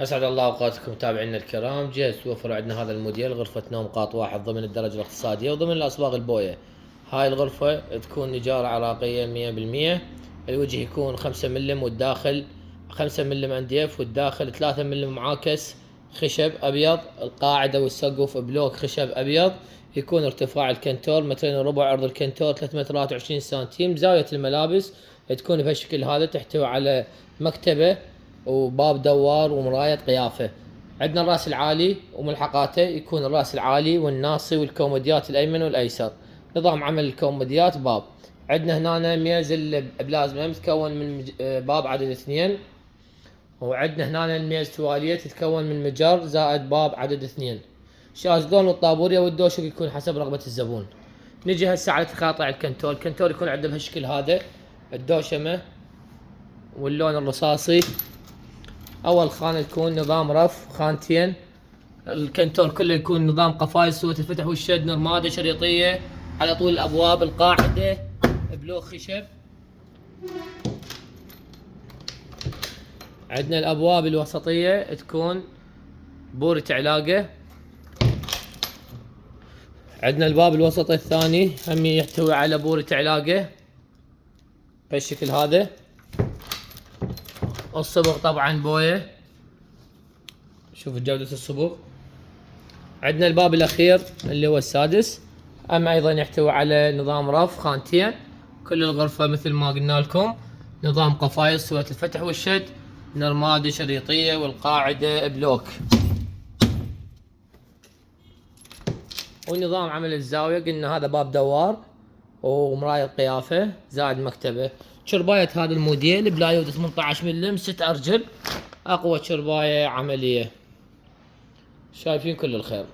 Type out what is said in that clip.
أسعد الله أوقاتكم متابعينا الكرام. جهز توفر عندنا هذا الموديل غرفة نوم قاط واحد ضمن الدرجة الاقتصادية وضمن الأصباغ البوية. هاي الغرفة تكون نجارة عراقية 100%. الوجه يكون 5 ملم والداخل 5 ملم MDF والداخل 3 ملم معاكس خشب أبيض. القاعدة والسقف بلوك خشب أبيض. يكون ارتفاع الكنتور 2.4 متر، عرض الكنتور 3 متر 23 سنتيم. زاوية الملابس تكون بهالشكل هذا، تحتوي على مكتبة وباب دوار ومراية قيافة. عندنا الراس العالي وملحقاته، يكون الراس العالي والناصي والكوموديات الايمن والايسر. نظام عمل الكوموديات باب. عندنا هنا ميز البلازما متكون من باب عدد 2، وعندنا هنا الميز توالية تتكون من مجر زائد باب عدد 2. شازلون والطابورية والدوشك يكون حسب رغبة الزبون. نجي هسه على تقاطع الكنتور. الكنتور يكون عنده بهالشكل هذا، الدوشمة واللون الرصاصي. اول خانة تكون نظام رف خانتين. الكنتور كله يكون نظام قفايز سوة الفتح والشد، نرمادة شريطية على طول الابواب. القاعدة بلوك خشب. عندنا الابواب الوسطية تكون بورة علاقة. عندنا الباب الوسطي الثاني هم يحتوي على بورة علاقة بالشكل هذا. الصبغ طبعا بويه، شوف جودة الصبغ. عندنا الباب الاخير اللي هو السادس، ايضا يحتوي على نظام رف خانتين. كل الغرفة مثل ما قلنا لكم نظام قفايز سوة الفتح والشد، نرمادة شريطية والقاعدة بلوك. ونظام عمل الزاوية قلنا هذا باب دوار ومراية قيافة زائد مكتبة. شرباية هذا الموديل بلايود 18 ملم 6 ارجل، اقوى شرباية عملية. شايفين كل الخير.